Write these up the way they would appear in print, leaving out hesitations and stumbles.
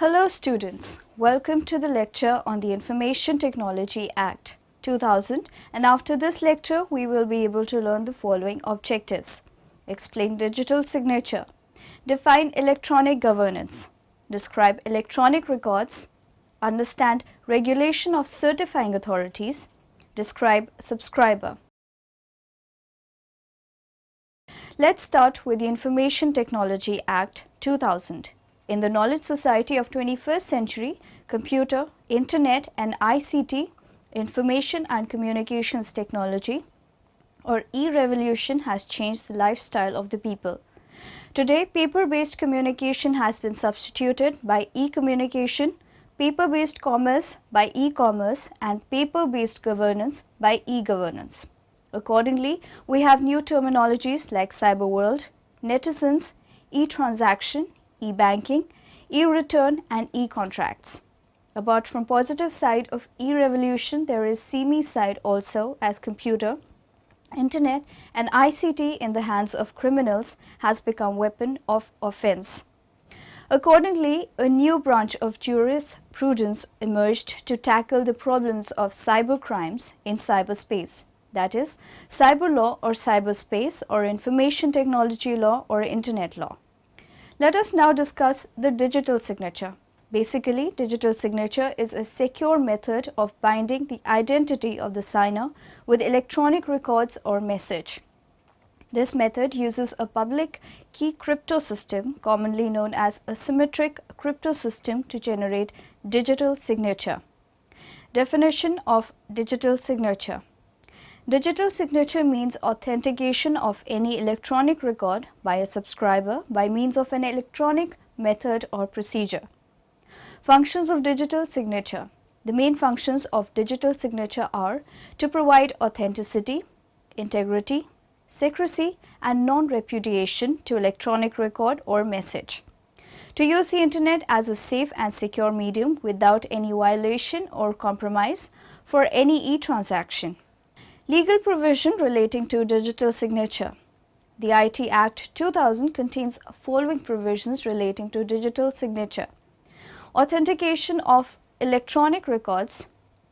Hello students, welcome to the lecture on the Information Technology Act 2000, and after this lecture we will be able to learn the following objectives. Explain digital signature, define electronic governance, describe electronic records, understand regulation of certifying authorities, describe subscriber. Let's start with the Information Technology Act 2000. In the knowledge society of 21st century, computer, internet and ICT, information and communications technology or e-revolution has changed the lifestyle of the people. Today, paper-based communication has been substituted by e-communication, paper-based commerce by e-commerce and paper-based governance by e-governance. Accordingly, we have new terminologies like cyber world, netizens, e-transaction, e-banking, e-return and e-contracts. Apart from positive side of e-revolution, there is semi side also, as computer, internet and ICT in the hands of criminals has become weapon of offense. Accordingly, a new branch of jurisprudence emerged to tackle the problems of cyber crimes in cyberspace, that is, cyber law or cyberspace or information technology law or internet law. Let us now discuss the digital signature. Basically, digital signature is a secure method of binding the identity of the signer with electronic records or message. This method uses a public key crypto system, commonly known as a symmetric crypto system, to generate digital signature. Definition of digital signature. Digital signature means authentication of any electronic record by a subscriber by means of an electronic method or procedure. Functions of digital signature. The main functions of digital signature are to provide authenticity, integrity, secrecy and non-repudiation to electronic record or message. To use the internet as a safe and secure medium without any violation or compromise for any e-transaction. Legal provision relating to digital signature. The IT Act 2000 contains following provisions relating to digital signature. Authentication of electronic records.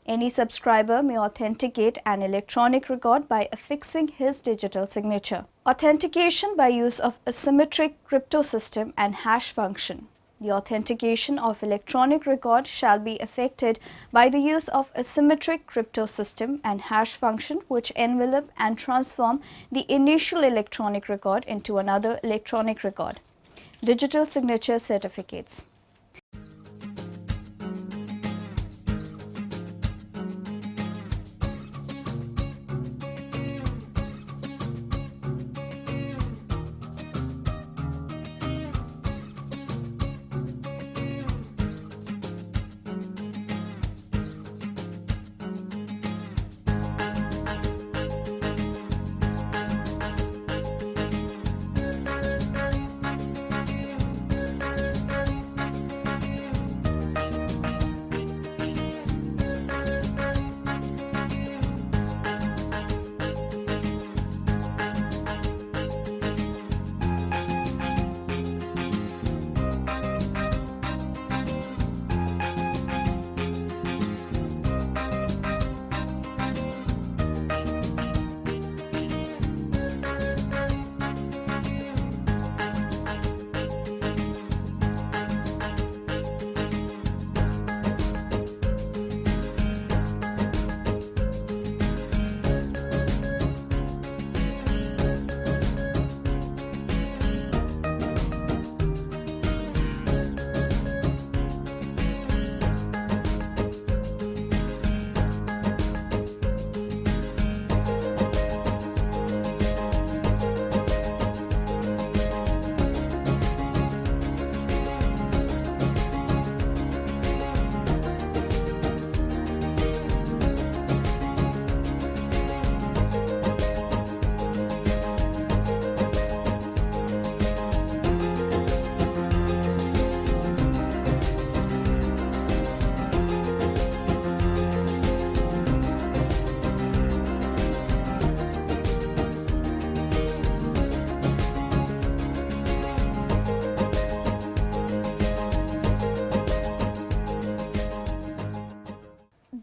Any subscriber may authenticate an electronic record by affixing his digital signature. Authentication by use of a symmetric crypto system and hash function. The authentication of electronic record shall be effected by the use of a symmetric crypto system and hash function which envelop and transform the initial electronic record into another electronic record. Digital signature certificates.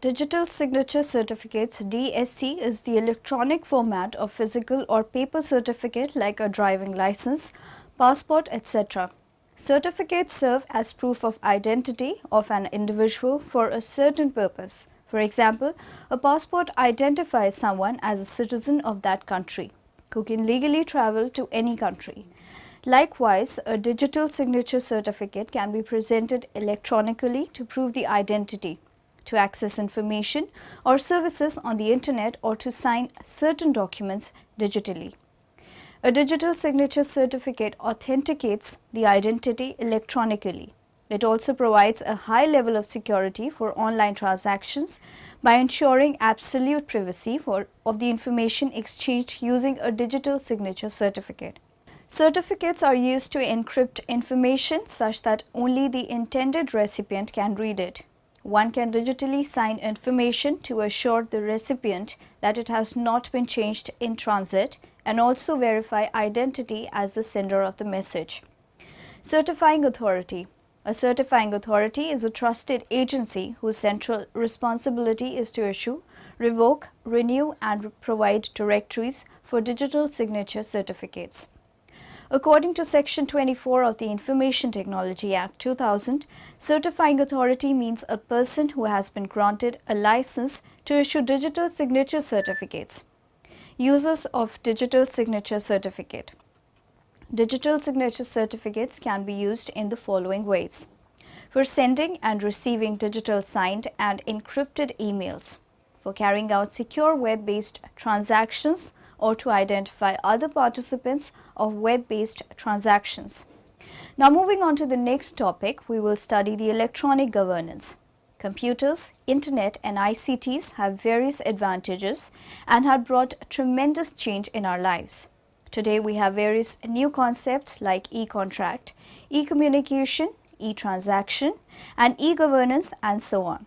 Digital Signature Certificates (DSC) is the electronic format of physical or paper certificate like a driving license, passport, etc. Certificates serve as proof of identity of an individual for a certain purpose. For example, a passport identifies someone as a citizen of that country who can legally travel to any country. Likewise, a digital signature certificate can be presented electronically to prove the identity, to access information or services on the internet, or to sign certain documents digitally. A digital signature certificate authenticates the identity electronically. It also provides a high level of security for online transactions by ensuring absolute privacy of the information exchanged using a digital signature certificate. Certificates are used to encrypt information such that only the intended recipient can read it. One can digitally sign information to assure the recipient that it has not been changed in transit and also verify identity as the sender of the message. Certifying authority. A certifying authority is a trusted agency whose central responsibility is to issue, revoke, renew, and provide directories for digital signature certificates. According to Section 24 of the Information Technology Act 2000, certifying authority means a person who has been granted a license to issue digital signature certificates. Uses of digital signature certificate. Digital signature certificates can be used in the following ways: for sending and receiving digital signed and encrypted emails, for carrying out secure web-based transactions, or to identify other participants of web-based transactions. Now moving on to the next topic, we will study the electronic governance. Computers, internet and ICTs have various advantages and have brought tremendous change in our lives. Today we have various new concepts like e-contract, e-communication, e-transaction and e-governance and so on.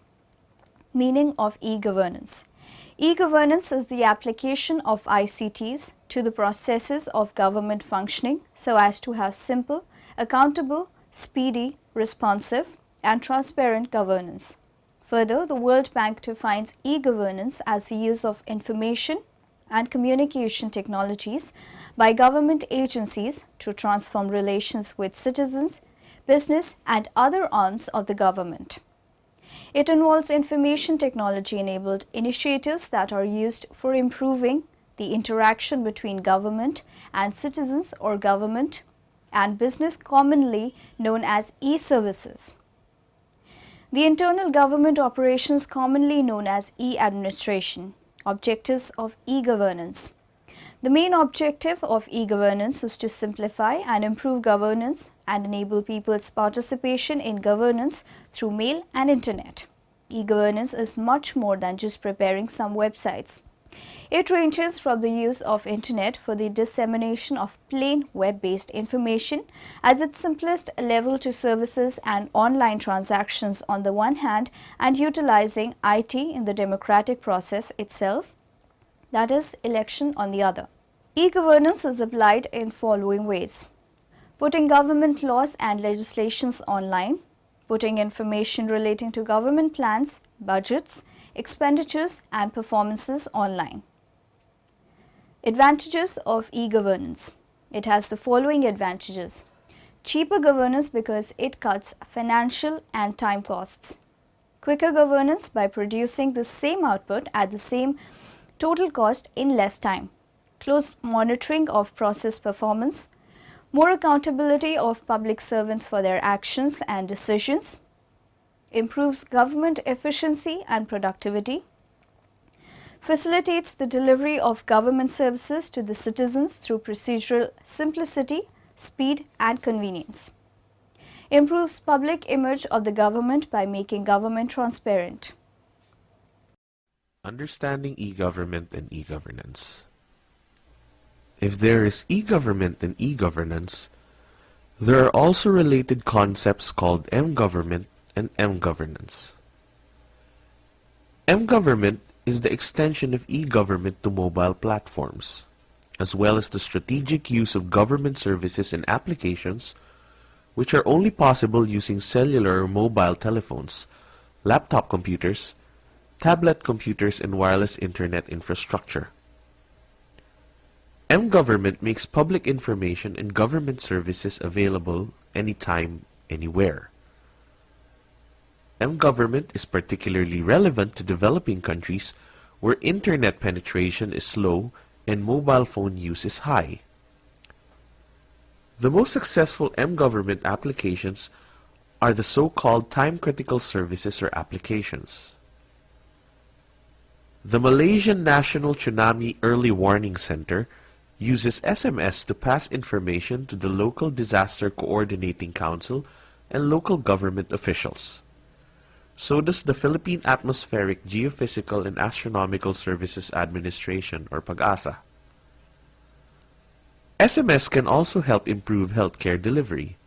Meaning of e-governance. E-governance is the application of ICTs to the processes of government functioning so as to have simple, accountable, speedy, responsive, and transparent governance. Further, the World Bank defines e-governance as the use of information and communication technologies by government agencies to transform relations with citizens, business, and other arms of the government. It involves information technology-enabled initiatives that are used for improving the interaction between government and citizens or government and business, commonly known as e-services. The internal government operations, commonly known as e-administration. Objectives of e-governance. The main objective of e-governance is to simplify and improve governance and enable people's participation in governance through mail and internet. E-governance is much more than just preparing some websites. It ranges from the use of internet for the dissemination of plain web-based information as its simplest level to services and online transactions on the one hand, and utilizing IT in the democratic process itself, that is, election, on the other. E-governance is applied in following ways: putting government laws and legislations online, putting information relating to government plans, budgets, expenditures and performances online. Advantages of e-governance. It has the following advantages: cheaper governance because it cuts financial and time costs; quicker governance by producing the same output at the same total cost in less time; close monitoring of process performance; more accountability of public servants for their actions and decisions; improves government efficiency and productivity; facilitates the delivery of government services to the citizens through procedural simplicity, speed and convenience; improves public image of the government by making government transparent. Understanding e-government and e-governance. If there is e-government and e-governance, there are also related concepts called m-government and m-governance. M-government is the extension of e-government to mobile platforms, as well as the strategic use of government services and applications which are only possible using cellular or mobile telephones, laptop computers, tablet computers, and wireless internet infrastructure. M-Government makes public information and government services available anytime, anywhere. M-Government is particularly relevant to developing countries where internet penetration is low and mobile phone use is high. The most successful M-Government applications are the so-called time-critical services or applications. The Malaysian National Tsunami Early Warning Center uses SMS to pass information to the local Disaster Coordinating Council and local government officials. So does the Philippine Atmospheric, Geophysical, and Astronomical Services Administration, or PAGASA. SMS can also help improve healthcare delivery.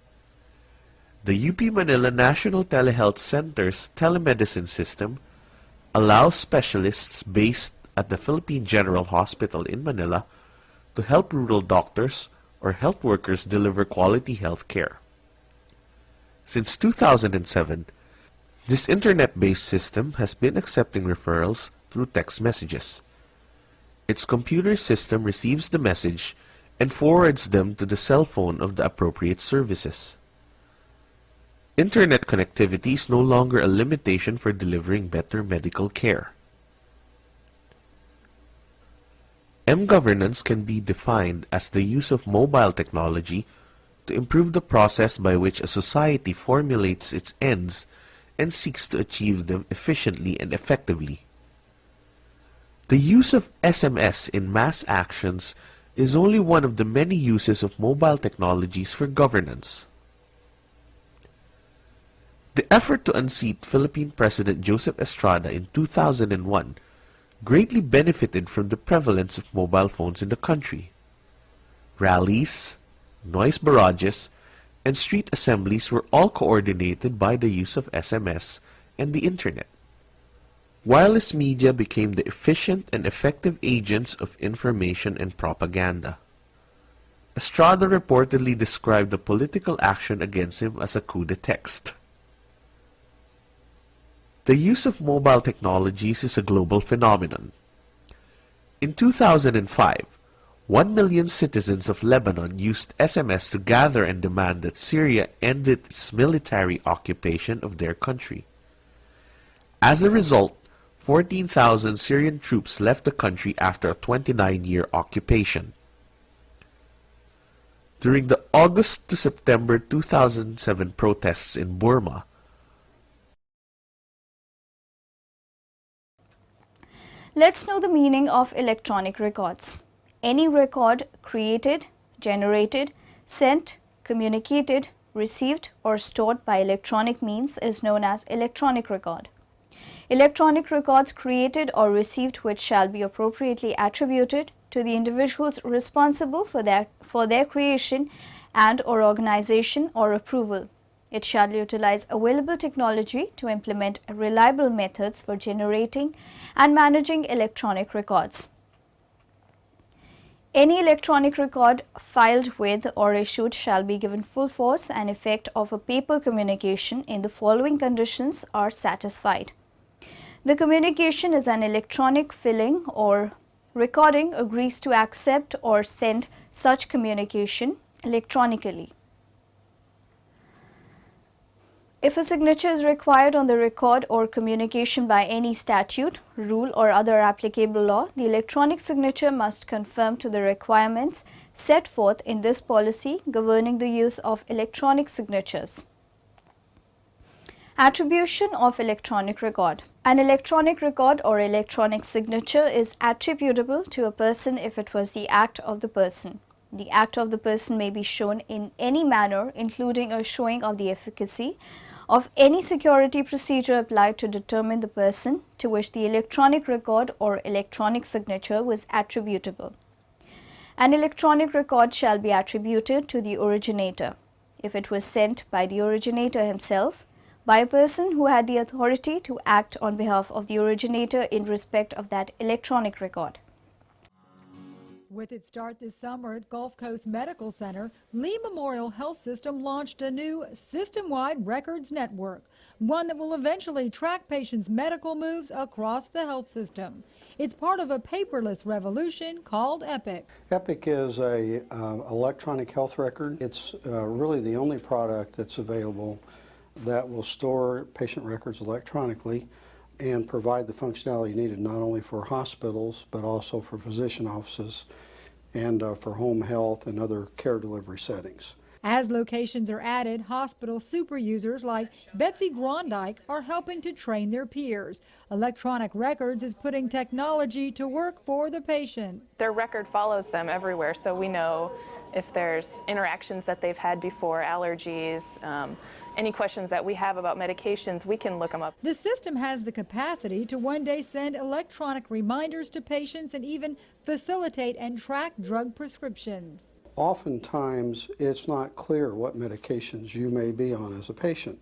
The UP Manila National Telehealth Center's telemedicine system allows specialists based at the Philippine General Hospital in Manila to help rural doctors or health workers deliver quality health care. Since 2007, this internet-based system has been accepting referrals through text messages. Its computer system receives the message and forwards them to the cell phone of the appropriate services. Internet connectivity is no longer a limitation for delivering better medical care. M-governance can be defined as the use of mobile technology to improve the process by which a society formulates its ends and seeks to achieve them efficiently and effectively. The use of SMS in mass actions is only one of the many uses of mobile technologies for governance. The effort to unseat Philippine President Joseph Estrada in 2001 greatly benefited from the prevalence of mobile phones in the country. Rallies, noise barrages, and street assemblies were all coordinated by the use of SMS and the Internet. Wireless media became the efficient and effective agents of information and propaganda. Estrada reportedly described the political action against him as a coup d'etat. The use of mobile technologies is a global phenomenon. In 2005, 1 million citizens of Lebanon used SMS to gather and demand that Syria end its military occupation of their country. As a result, 14,000 Syrian troops left the country after a 29-year occupation. During the August to September 2007 protests in Burma, let's know the meaning of electronic records. Any record created, generated, sent, communicated, received, or stored by electronic means is known as electronic record. Electronic records created or received which shall be appropriately attributed to the individuals responsible for their creation and or organization or approval. It shall utilize available technology to implement reliable methods for generating and managing electronic records. Any electronic record filed with or issued shall be given full force and effect of a paper communication in the following conditions are satisfied. The communication is an electronic filing or recording agrees to accept or send such communication electronically. If a signature is required on the record or communication by any statute, rule or other applicable law, the electronic signature must conform to the requirements set forth in this policy governing the use of electronic signatures. Attribution of electronic record. An electronic record or electronic signature is attributable to a person if it was the act of the person. The act of the person may be shown in any manner, including a showing of the efficacy of any security procedure applied to determine the person to which the electronic record or electronic signature was attributable. An electronic record shall be attributed to the originator if it was sent by the originator himself, by a person who had the authority to act on behalf of the originator in respect of that electronic record. With its start this summer at Gulf Coast Medical Center, Lee Memorial Health System launched a new system-wide records network, one that will eventually track patients' medical moves across the health system. It's part of a paperless revolution called Epic. Epic is a electronic health record. It's really the only product that's available that will store patient records electronically and provide the functionality needed not only for hospitals but also for physician offices and for home health and other care delivery settings. As locations are added, hospital super users like Betsy Grondike are helping to train their peers. Electronic Records is putting technology to work for the patient. Their record follows them everywhere, so we know if there's interactions that they've had before, allergies, any questions that we have about medications, we can look them up. The system has the capacity to one day send electronic reminders to patients and even facilitate and track drug prescriptions. Oftentimes, it's not clear what medications you may be on as a patient.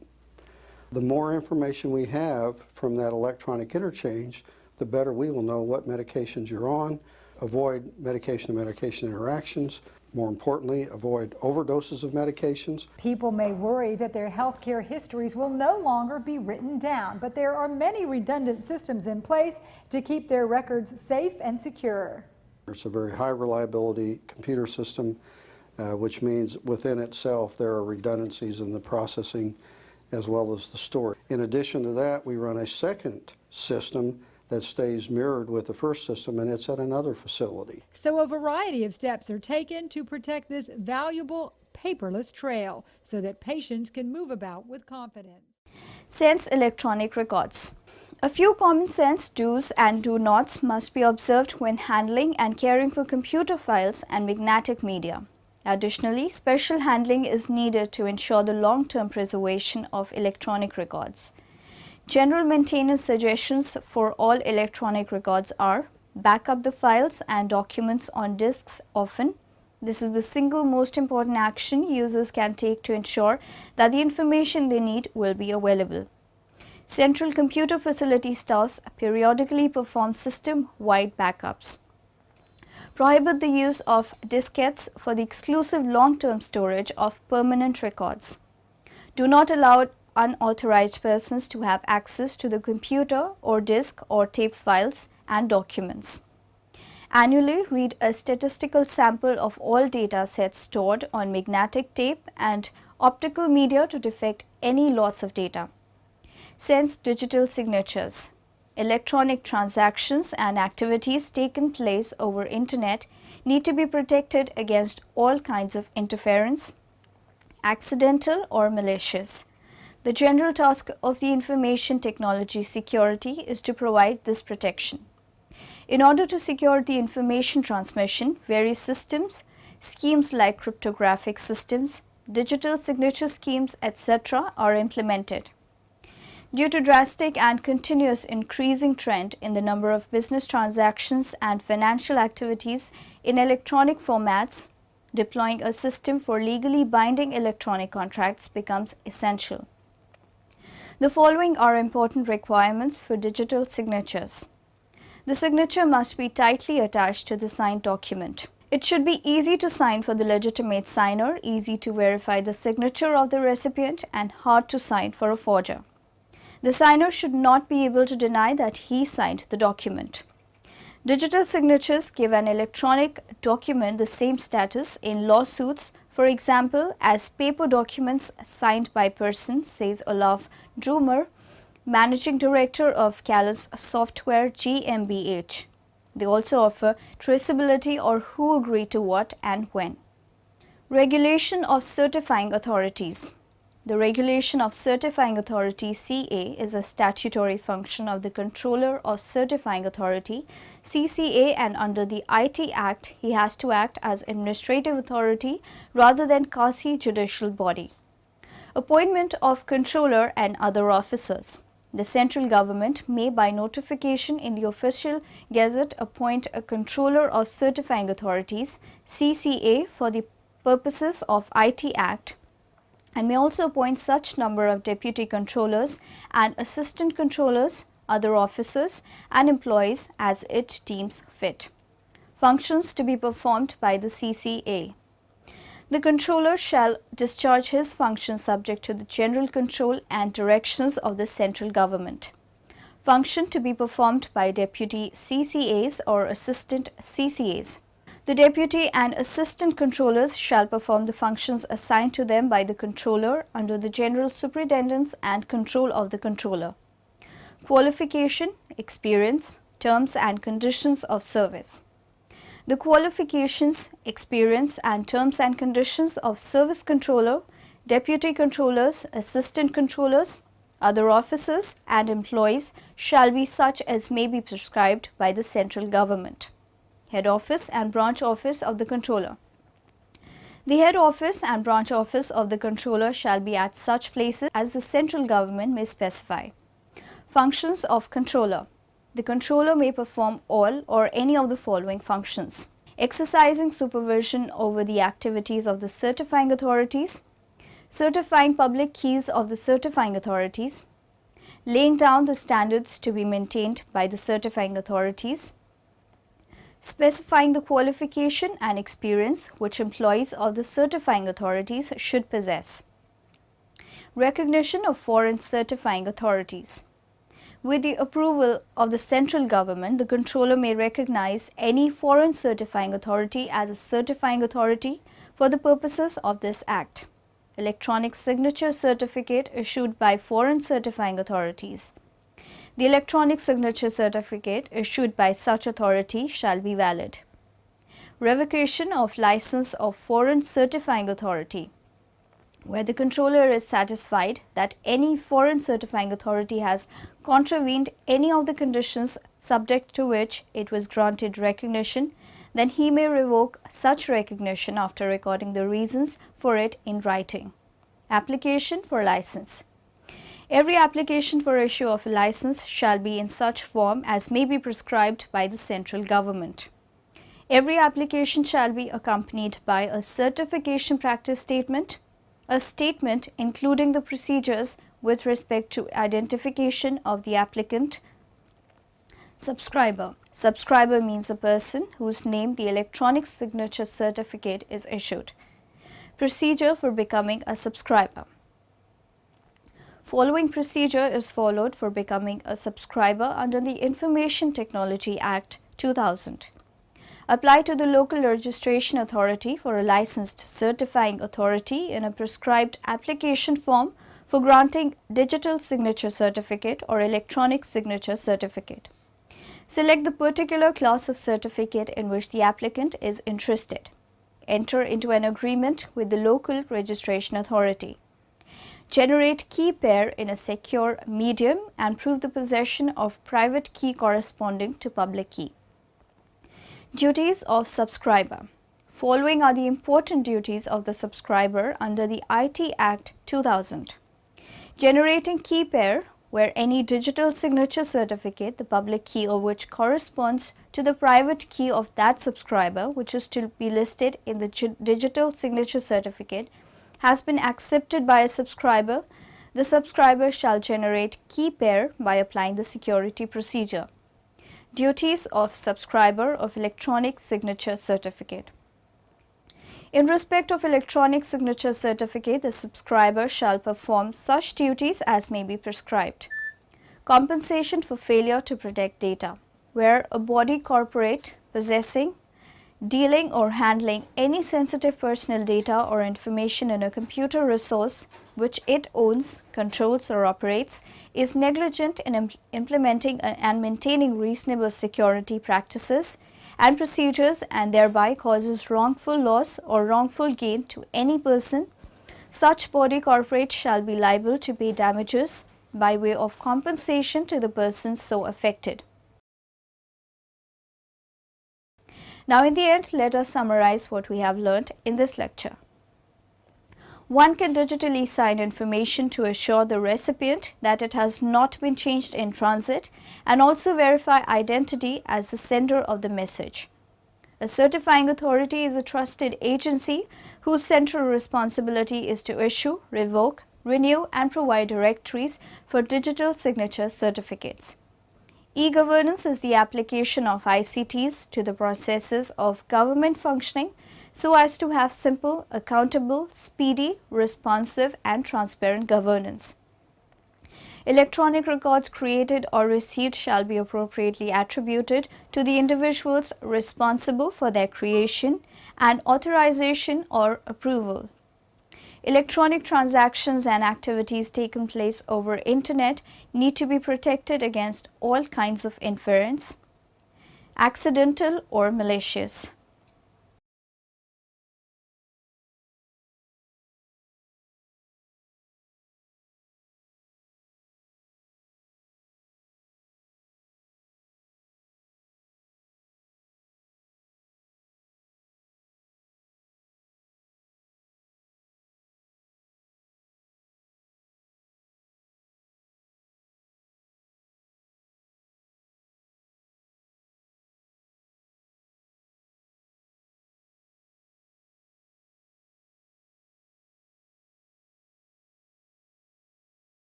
The more information we have from that electronic interchange, the better we will know what medications you're on, avoid medication-to-medication interactions, more importantly, avoid overdoses of medications. People may worry that their healthcare histories will no longer be written down, but there are many redundant systems in place to keep their records safe and secure. It's a very high reliability computer system, which means within itself there are redundancies in the processing as well as the storage. In addition to that, we run a second system that stays mirrored with the first system, and it's at another facility. So a variety of steps are taken to protect this valuable paperless trail so that patients can move about with confidence. Sense electronic records. A few common sense do's and do nots must be observed when handling and caring for computer files and magnetic media. Additionally, special handling is needed to ensure the long-term preservation of electronic records. General maintenance suggestions for all electronic records are: back up the files and documents on disks often. This is the single most important action users can take to ensure that the information they need will be available. Central computer facility staffs periodically perform system-wide backups. Prohibit the use of diskettes for the exclusive long-term storage of permanent records. Do not allow unauthorized persons to have access to the computer or disk or tape files and documents. Annually, read a statistical sample of all data sets stored on magnetic tape and optical media to detect any loss of data. Sense digital signatures. Electronic transactions and activities taken place over internet need to be protected against all kinds of interference, accidental or malicious. The general task of the information technology security is to provide this protection. In order to secure the information transmission, various systems, schemes like cryptographic systems, digital signature schemes, etc. are implemented. Due to drastic and continuous increasing trend in the number of business transactions and financial activities in electronic formats, deploying a system for legally binding electronic contracts becomes essential. The following are important requirements for digital signatures. The signature must be tightly attached to the signed document. It should be easy to sign for the legitimate signer, easy to verify the signature of the recipient, and hard to sign for a forger. The signer should not be able to deny that he signed the document. Digital signatures give an electronic document the same status in lawsuits, for example, as paper documents signed by person, says Olaf Drumer, Managing Director of Calus Software GmbH. They also offer traceability or who agreed to what and when. Regulation of certifying authorities. The regulation of certifying authority CA is a statutory function of the Controller of Certifying Authority CCA, and under the IT Act he has to act as administrative authority rather than quasi-judicial body. Appointment of controller and other officers. The central government may by notification in the official gazette appoint a Controller of Certifying Authorities CCA for the purposes of IT Act, and may also appoint such number of deputy controllers and assistant controllers, other officers and employees as it deems fit. Functions to be performed by the CCA. The controller shall discharge his functions subject to the general control and directions of the central government. Function to be performed by deputy CCAs or assistant CCAs. The deputy and assistant controllers shall perform the functions assigned to them by the controller under the general superintendence and control of the controller. Qualification, experience, terms and conditions of service. The qualifications, experience and terms and conditions of service controller, deputy controllers, assistant controllers, other officers and employees shall be such as may be prescribed by the central government. Head office and branch office of the controller. The head office and branch office of the controller shall be at such places as the central government may specify. Functions of controller. The controller may perform all or any of the following functions: exercising supervision over the activities of the certifying authorities, certifying public keys of the certifying authorities, laying down the standards to be maintained by the certifying authorities, specifying the qualification and experience which employees of the certifying authorities should possess, recognition of foreign certifying authorities. With the approval of the central government, the controller may recognize any foreign certifying authority as a certifying authority for the purposes of this Act. Electronic signature certificate issued by foreign certifying authorities. The electronic signature certificate issued by such authority shall be valid. Revocation of license of foreign certifying authority. Where the controller is satisfied that any foreign certifying authority has contravened any of the conditions subject to which it was granted recognition, then he may revoke such recognition after recording the reasons for it in writing. Application for license. Every application for issue of a license shall be in such form as may be prescribed by the central government. Every application shall be accompanied by a certification practice statement, a statement including the procedures with respect to identification of the applicant. Subscriber. Subscriber means a person whose name the electronic signature certificate is issued. Procedure for becoming a subscriber. Following procedure is followed for becoming a subscriber under the Information Technology Act 2000. Apply to the local registration authority for a licensed certifying authority in a prescribed application form for granting digital signature certificate or electronic signature certificate. Select the particular class of certificate in which the applicant is interested. Enter into an agreement with the local registration authority. Generate key pair in a secure medium and prove the possession of private key corresponding to public key. Duties of subscriber. Following are the important duties of the subscriber under the IT Act 2000. Generating key pair where any digital signature certificate, the public key of which corresponds to the private key of that subscriber, which is to be listed in the digital signature certificate, has been accepted by a subscriber, the subscriber shall generate key pair by applying the security procedure. Duties of subscriber of electronic signature certificate. In respect of electronic signature certificate, the subscriber shall perform such duties as may be prescribed. Compensation for failure to protect data. Where a body corporate possessing, dealing or handling any sensitive personal data or information in a computer resource which it owns, controls or operates is negligent in implementing and maintaining reasonable security practices and procedures and thereby causes wrongful loss or wrongful gain to any person, such body corporate shall be liable to pay damages by way of compensation to the person so affected. Now in the end, let us summarize what we have learnt in this lecture. One can digitally sign information to assure the recipient that it has not been changed in transit and also verify identity as the sender of the message. A certifying authority is a trusted agency whose central responsibility is to issue, revoke, renew and provide directories for digital signature certificates. E-governance is the application of ICTs to the processes of government functioning so as to have simple, accountable, speedy, responsive and transparent governance. Electronic records created or received shall be appropriately attributed to the individuals responsible for their creation and authorization or approval. Electronic transactions and activities taken place over Internet need to be protected against all kinds of interference, accidental or malicious.